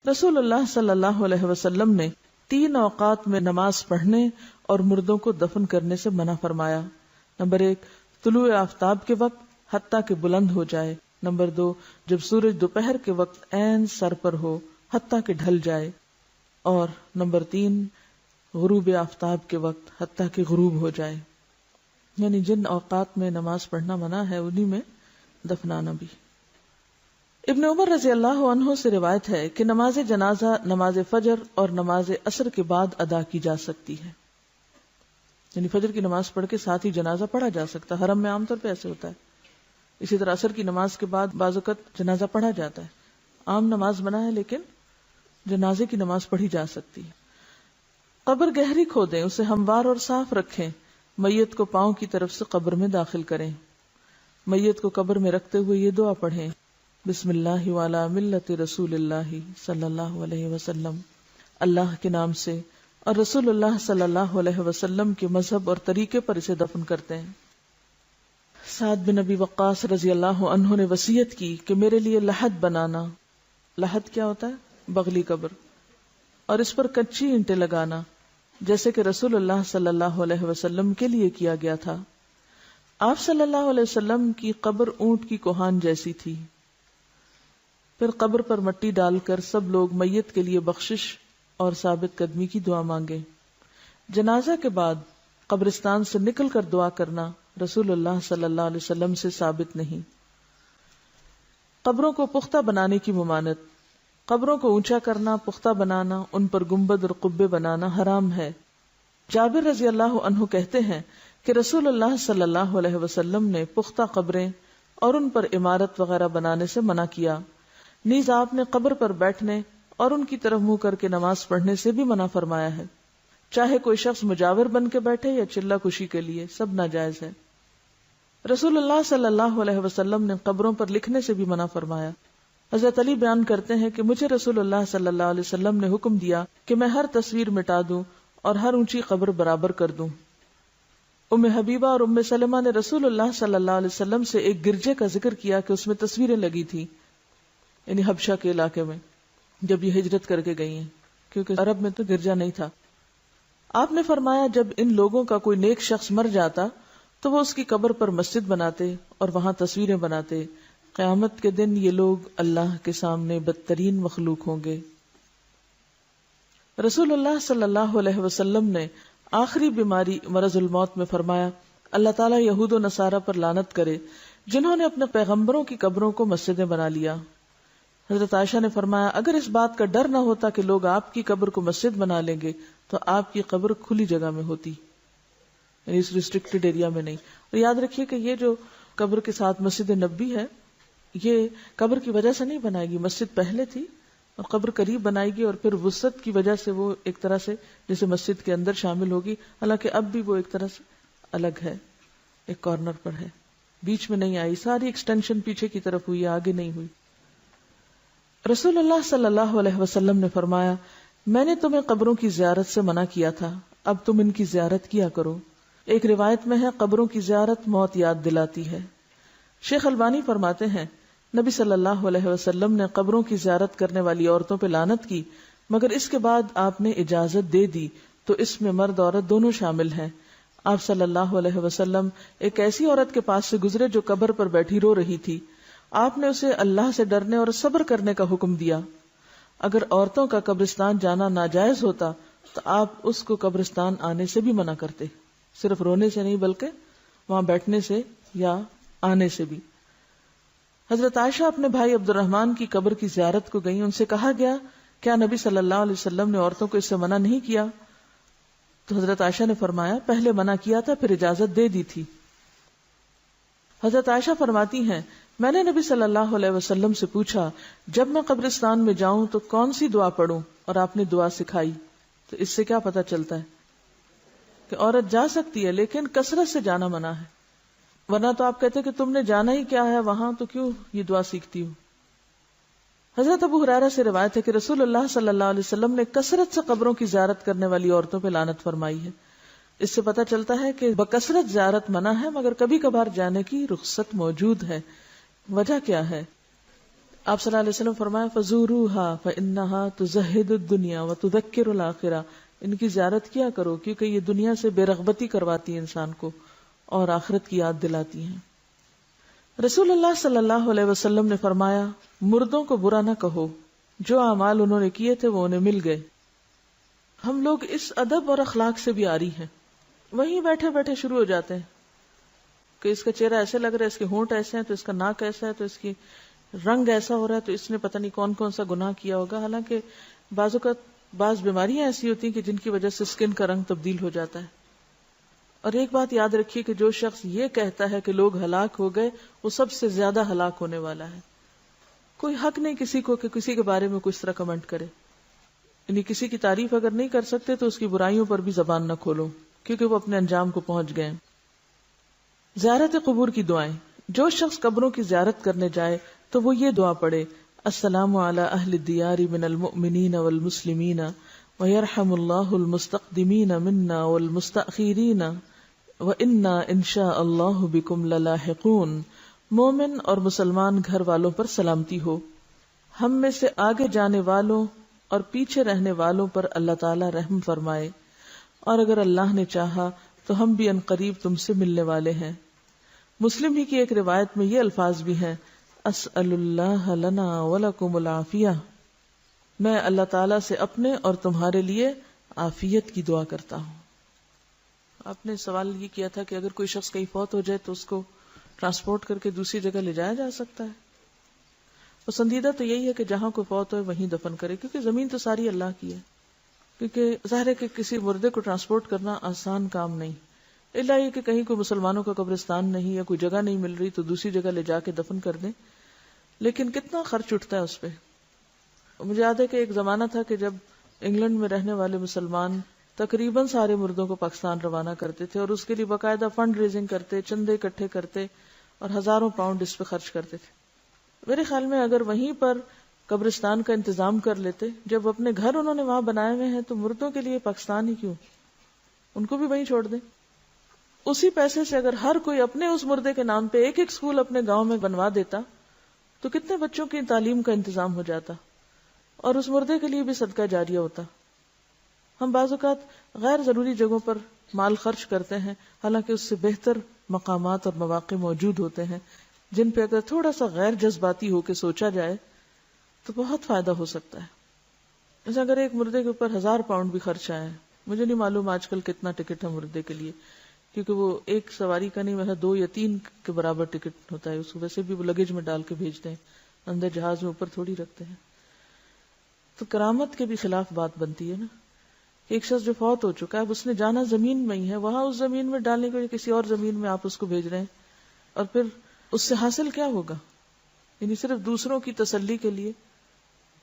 رسول اللہ صلی اللہ علیہ وسلم نے 3 اوقات میں نماز پڑھنے اور مردوں کو دفن کرنے سے منع فرمایا. نمبر 1 طلوع آفتاب کے وقت حتیٰ کہ بلند ہو جائے. نمبر 2 جب سورج دوپہر کے وقت عین سر پر ہو حتیٰ کہ ڈھل جائے. اور نمبر 3 غروب آفتاب کے وقت حتیٰ کہ غروب ہو جائے. یعنی جن اوقات میں نماز پڑھنا منع ہے انہی میں دفنانا بھی. ابن عمر رضی اللہ عنہ سے روایت ہے کہ نماز جنازہ نماز فجر اور نماز عصر کے بعد ادا کی جا سکتی ہے. یعنی فجر کی نماز پڑھ کے ساتھ ہی جنازہ پڑھا جا سکتا ہے. حرم میں عام طور پہ ایسے ہوتا ہے. اسی طرح عصر کی نماز کے بعد بعض اوقات جنازہ پڑھا جاتا ہے. عام نماز منع ہے لیکن جنازے کی نماز پڑھی جا سکتی ہے. قبر گہری کھودیں، اسے ہموار اور صاف رکھیں. میت کو پاؤں کی طرف سے قبر میں داخل کریں. میت کو قبر میں رکھتے ہوئے یہ دعا پڑھیں: بسم اللہ وعلی ملت رسول اللہ صلی اللہ علیہ وسلم. اللہ کے نام سے اور رسول اللہ صلی اللہ علیہ وسلم کے مذہب اور طریقے پر اسے دفن کرتے ہیں. سعد بن ابی وقاص رضی اللہ عنہ نے وصیت کی کہ میرے لیے لحد بنانا. لحد کیا ہوتا ہے؟ بغلی قبر. اور اس پر کچی اینٹیں لگانا جیسے کہ رسول اللہ صلی اللہ علیہ وسلم کے لیے کیا گیا تھا. آپ صلی اللہ علیہ وسلم کی قبر اونٹ کی کوہان جیسی تھی. پھر قبر پر مٹی ڈال کر سب لوگ میت کے لیے بخشش اور ثابت قدمی کی دعا مانگے. جنازہ کے بعد قبرستان سے نکل کر دعا کرنا رسول اللہ صلی اللہ علیہ وسلم سے ثابت نہیں. قبروں کو پختہ بنانے کی ممانعت. قبروں کو اونچا کرنا، پختہ بنانا، ان پر گنبد اور قبے بنانا حرام ہے. جابر رضی اللہ عنہ کہتے ہیں کہ رسول اللہ صلی اللہ علیہ وسلم نے پختہ قبریں اور ان پر عمارت وغیرہ بنانے سے منع کیا. نیز آپ نے قبر پر بیٹھنے اور ان کی طرف منہ کر کے نماز پڑھنے سے بھی منع فرمایا ہے. چاہے کوئی شخص مجاور بن کے بیٹھے یا چلہ کشی کے لیے، سب ناجائز ہے. رسول اللہ صلی اللہ علیہ وسلم نے قبروں پر لکھنے سے بھی منع فرمایا. حضرت علی بیان کرتے ہیں کہ مجھے رسول اللہ صلی اللہ علیہ وسلم نے حکم دیا کہ میں ہر تصویر مٹا دوں اور ہر اونچی قبر برابر کر دوں. ام حبیبہ اور ام سلمہ نے رسول اللہ صلی اللہ علیہ وسلم سے ایک گرجے کا ذکر کیا کہ اس میں تصویریں لگی تھی، یعنی حبشہ کے علاقے میں جب یہ ہجرت کر کے گئی ہیں، کیونکہ عرب میں تو گرجا نہیں تھا. آپ نے فرمایا جب ان لوگوں کا کوئی نیک شخص مر جاتا تو وہ اس کی قبر پر مسجد بناتے اور وہاں تصویریں بناتے. قیامت کے دن یہ لوگ اللہ کے سامنے بدترین مخلوق ہوں گے. رسول اللہ صلی اللہ علیہ وسلم نے آخری بیماری مرض الموت میں فرمایا: اللہ تعالیٰ یہود و نصارہ پر لعنت کرے جنہوں نے اپنے پیغمبروں کی قبروں کو مسجدیں بنا لیا. حضرت عائشہ نے فرمایا اگر اس بات کا ڈر نہ ہوتا کہ لوگ آپ کی قبر کو مسجد بنا لیں گے تو آپ کی قبر کھلی جگہ میں ہوتی، یعنی اس ریسٹرکٹڈ ایریا میں نہیں. اور یاد رکھیے کہ یہ جو قبر کے ساتھ مسجد نبوی ہے یہ قبر کی وجہ سے نہیں بنائے گی. مسجد پہلے تھی اور قبر قریب بنائے گی اور پھر وسعت کی وجہ سے وہ ایک طرح سے جیسے مسجد کے اندر شامل ہوگی، حالانکہ اب بھی وہ ایک طرح سے الگ ہے، ایک کارنر پر ہے، بیچ میں نہیں آئی. ساری ایکسٹینشن پیچھے کی طرف ہوئی، آگے نہیں ہوئی. رسول اللہ صلی اللہ علیہ وسلم نے فرمایا میں نے تمہیں قبروں کی زیارت سے منع کیا تھا، اب تم ان کی زیارت کیا کرو. ایک روایت میں ہے قبروں کی زیارت موت یاد دلاتی ہے. شیخ البانی فرماتے ہیں نبی صلی اللہ علیہ وسلم نے قبروں کی زیارت کرنے والی عورتوں پہ لعنت کی، مگر اس کے بعد آپ نے اجازت دے دی تو اس میں مرد عورت دونوں شامل ہیں. آپ صلی اللہ علیہ وسلم ایک ایسی عورت کے پاس سے گزرے جو قبر پر بیٹھی رو رہی تھی. آپ نے اسے اللہ سے ڈرنے اور صبر کرنے کا حکم دیا. اگر عورتوں کا قبرستان جانا ناجائز ہوتا تو آپ اس کو قبرستان آنے سے بھی منع کرتے، صرف رونے سے نہیں بلکہ وہاں بیٹھنے سے یا آنے سے بھی. حضرت عائشہ اپنے بھائی عبد الرحمن کی قبر کی زیارت کو گئیں. ان سے کہا گیا کیا نبی صلی اللہ علیہ وسلم نے عورتوں کو اس سے منع نہیں کیا؟ تو حضرت عائشہ نے فرمایا پہلے منع کیا تھا پھر اجازت دے دی تھی. حضرت عائشہ فرماتی ہیں میں نے نبی صلی اللہ علیہ وسلم سے پوچھا جب میں قبرستان میں جاؤں تو کون سی دعا پڑھوں، اور آپ نے دعا سکھائی. تو اس سے کیا پتہ چلتا ہے کہ عورت جا سکتی ہے لیکن کثرت سے جانا منع ہے، ورنہ تو آپ کہتے کہ تم نے جانا ہی کیا ہے وہاں تو کیوں یہ دعا سیکھتی ہو. حضرت ابو ہریرہ سے روایت ہے کہ رسول اللہ صلی اللہ علیہ وسلم نے کثرت سے قبروں کی زیارت کرنے والی عورتوں پہ لعنت فرمائی ہے. اس سے پتہ چلتا ہے کہ بکثرت زیارت منع ہے مگر کبھی کبھار جانے کی رخصت موجود ہے. وجہ کیا ہے؟ آپ صلی اللہ علیہ وسلم فرمایا فزوروها فانها تزهد الدنيا وتذكر الاخرہ، ان کی زیارت کیا کرو کیونکہ یہ دنیا سے بے رغبتی کرواتی ہے انسان کو اور آخرت کی یاد دلاتی ہیں۔ رسول اللہ صلی اللہ علیہ وسلم نے فرمایا مردوں کو برا نہ کہو، جو اعمال انہوں نے کیے تھے وہ انہیں مل گئے۔ ہم لوگ اس ادب اور اخلاق سے بھی عاری ہیں، وہیں بیٹھے بیٹھے شروع ہو جاتے ہیں کہ اس کا چہرہ ایسے لگ رہا ہے، اس کے ہونٹ ایسے ہیں تو اس کا ناک ایسا ہے تو اس کی رنگ ایسا ہو رہا ہے تو اس نے پتہ نہیں کون کون سا گناہ کیا ہوگا۔ حالانکہ بعض اوقات بعض بیماریاں ایسی ہوتی ہیں کہ جن کی وجہ سے اسکن کا رنگ تبدیل ہو جاتا ہے۔ اور ایک بات یاد رکھیے کہ جو شخص یہ کہتا ہے کہ لوگ ہلاک ہو گئے وہ سب سے زیادہ ہلاک ہونے والا ہے۔ کوئی حق نہیں کسی کو کہ کسی کے بارے میں کچھ طرح کمنٹ کرے، یعنی کسی کی تعریف اگر نہیں کر سکتے تو اس کی برائیوں پر بھی زبان نہ کھولو کیونکہ وہ اپنے انجام کو پہنچ گئے۔ زیارت قبور کی دعائیں، جو شخص قبروں کی زیارت کرنے جائے تو وہ یہ دعا پڑھے السلام علی اہل الدیار من المؤمنین والمسلمین ویرحم اللہ المستقدمین منا والمستأخرین وإنا انشاء اللہ بکم للاحقون۔ مومن اور مسلمان گھر والوں پر سلامتی ہو، ہم میں سے آگے جانے والوں اور پیچھے رہنے والوں پر اللہ تعالی رحم فرمائے، اور اگر اللہ نے چاہا تو ہم بھی عنقریب تم سے ملنے والے ہیں۔ مسلم ہی کی ایک روایت میں یہ الفاظ بھی ہیں اسأل اللہ لنا ولکم العافیہ، میں اللہ تعالیٰ سے اپنے اور تمہارے لیے عافیت کی دعا کرتا ہوں۔ آپ نے سوال یہ کیا تھا کہ اگر کوئی شخص کہیں فوت ہو جائے تو اس کو ٹرانسپورٹ کر کے دوسری جگہ لے جایا جا سکتا ہے؟ پسندیدہ تو یہی ہے کہ جہاں کوئی فوت ہوئے وہیں دفن کرے، کیونکہ زمین تو ساری اللہ کی ہے۔ کیونکہ ظاہر ہے کہ کسی مردے کو ٹرانسپورٹ کرنا آسان کام نہیں، الا یہ کہ کہیں کوئی مسلمانوں کا قبرستان نہیں یا کوئی جگہ نہیں مل رہی تو دوسری جگہ لے جا کے دفن کر دیں، لیکن کتنا خرچ اٹھتا ہے اس پہ۔ مجھے یاد ہے کہ ایک زمانہ تھا کہ جب انگلینڈ میں رہنے والے مسلمان تقریباً سارے مردوں کو پاکستان روانہ کرتے تھے اور اس کے لیے باقاعدہ فنڈ ریزنگ کرتے، چندے اکٹھے کرتے اور ہزاروں پاؤنڈ اس پہ خرچ کرتے تھے۔ میرے خیال میں اگر وہیں پر قبرستان کا انتظام کر لیتے، جب اپنے گھر انہوں نے وہاں بنائے ہوئے ہیں تو مردوں کے لیے پاکستان ہی کیوں، ان کو بھی وہیں چھوڑ دیں۔ اسی پیسے سے اگر ہر کوئی اپنے اس مردے کے نام پہ ایک ایک سکول اپنے گاؤں میں بنوا دیتا تو کتنے بچوں کی تعلیم کا انتظام ہو جاتا اور اس مردے کے لیے بھی صدقہ جاریہ ہوتا۔ ہم بعض اوقات غیر ضروری جگہوں پر مال خرچ کرتے ہیں، حالانکہ اس سے بہتر مقامات اور مواقع موجود ہوتے ہیں جن پہ اگر تھوڑا سا غیر جذباتی ہو کے سوچا جائے تو بہت فائدہ ہو سکتا ہے۔ جیسے اگر ایک مردے کے اوپر 1000 پاؤنڈ بھی خرچ آئے، مجھے نہیں معلوم آج کل کتنا ٹکٹ ہے مردے کے لیے، کیونکہ وہ ایک سواری کا نہیں، ویسا 2 یا 3 کے برابر ٹکٹ ہوتا ہے، اس کو ویسے بھی وہ لگیج میں ڈال کے بھیجتے ہیں، اندر جہاز میں اوپر تھوڑی رکھتے ہیں۔ تو کرامت کے بھی خلاف بات بنتی ہے نا، کہ ایک شخص جو فوت ہو چکا ہے، اب اس نے جانا زمین میں ہی ہے، وہاں اس زمین میں ڈالنے کے لیے کسی اور زمین میں آپ اس کو بھیج رہے ہیں، اور پھر اس سے حاصل کیا ہوگا؟ یعنی صرف دوسروں کی تسلی کے لیے،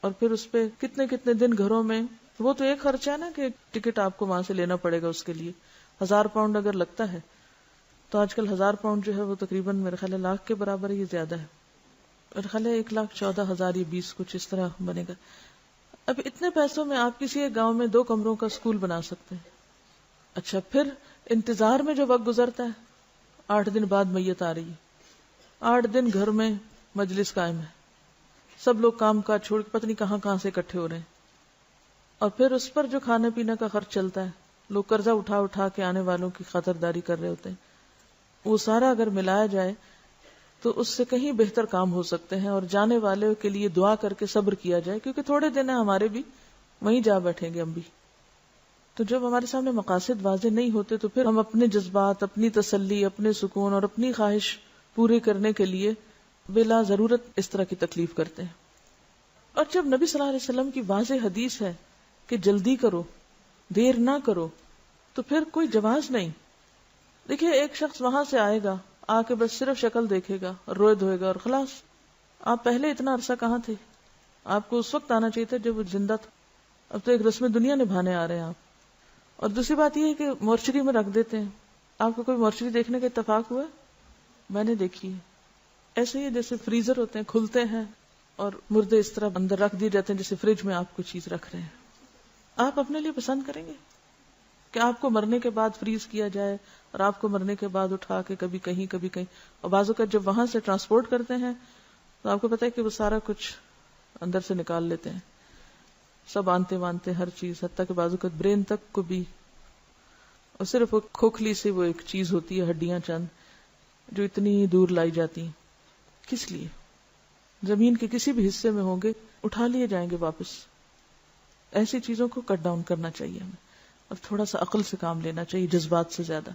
اور پھر اس پہ کتنے کتنے دن گھروں میں، وہ تو ایک خرچہ ہے نا کہ ٹکٹ آپ کو وہاں سے لینا پڑے گا، اس کے لیے 1000 پاؤنڈ اگر لگتا ہے تو آج کل 1000 پاؤنڈ جو ہے وہ تقریباً میرے خیال ہے لاکھ کے برابر ہے، یہ زیادہ ہے، میرے خیال ہے 1,14,000 یا 20 کچھ اس طرح بنے گا۔ اب اتنے پیسوں میں آپ کسی ایک گاؤں میں 2 کمروں کا اسکول بنا سکتے ہیں۔ اچھا، پھر انتظار میں جو وقت گزرتا ہے، 8 دن بعد میت آ رہی ہے، 8 دن گھر میں مجلس قائم ہے، سب لوگ کام کاج چھوڑ کے پتہ نہیں کہاں کہاں سے اکٹھے ہو رہے ہیں، اور پھر اس پر جو کھانے پینے کا خرچ چلتا ہے، لوگ قرضہ اٹھا اٹھا کے آنے والوں کی خاطرداری کر رہے ہوتے ہیں، وہ سارا اگر ملایا جائے تو اس سے کہیں بہتر کام ہو سکتے ہیں، اور جانے والے کے لیے دعا کر کے صبر کیا جائے، کیونکہ تھوڑے دن ہیں ہمارے بھی، وہیں جا بیٹھیں گے ہم بھی۔ تو جب ہمارے سامنے مقاصد واضح نہیں ہوتے تو پھر ہم اپنے جذبات، اپنی تسلی، اپنے سکون اور اپنی خواہش پورے کرنے کے لیے بلا ضرورت اس طرح کی تکلیف کرتے ہیں۔ اور جب نبی صلی اللہ علیہ وسلم کی واضح حدیث ہے کہ جلدی کرو، دیر نہ کرو، تو پھر کوئی جواز نہیں۔ دیکھیے، ایک شخص وہاں سے آئے گا، آ کے بس صرف شکل دیکھے گا اور روئے دھوئے گا اور خلاص۔ آپ پہلے اتنا عرصہ کہاں تھے؟ آپ کو اس وقت آنا چاہیے تھا جب وہ زندہ تھا، اب تو ایک رسم دنیا نبھانے آ رہے ہیں آپ۔ اور دوسری بات یہ ہے کہ مورچری میں رکھ دیتے ہیں۔ آپ کو کوئی مورچری دیکھنے کا اتفاق ہوا؟ میں نے دیکھی ہے۔ ایسے ہی جیسے فریزر ہوتے ہیں، کھلتے ہیں اور مردے اس طرح اندر رکھ دیے جاتے ہیں جیسے فریج میں آپ کوئی چیز رکھ رہے ہیں۔ آپ اپنے لیے پسند کریں گے کہ آپ کو مرنے کے بعد فریز کیا جائے اور آپ کو مرنے کے بعد اٹھا کے کبھی کہیں کبھی کہیں، اور بعض اوقات جب وہاں سے ٹرانسپورٹ کرتے ہیں تو آپ کو پتا ہے کہ وہ سارا کچھ اندر سے نکال لیتے ہیں، سب آنتے وانتے ہر چیز، حتیٰ کہ بازو کا برین تک کو بھی، اور صرف وہ کھوکھلی سے وہ ایک چیز ہوتی ہے، ہڈیاں چند جو اتنی دور لائی جاتی ہیں. کس لیے؟ زمین کے کسی بھی حصے میں ہوں گے اٹھا لیے جائیں گے واپس. ایسی چیزوں کو کٹ ڈاؤن کرنا چاہیے ہمیں، اور تھوڑا سا عقل سے کام لینا چاہیے جذبات سے زیادہ.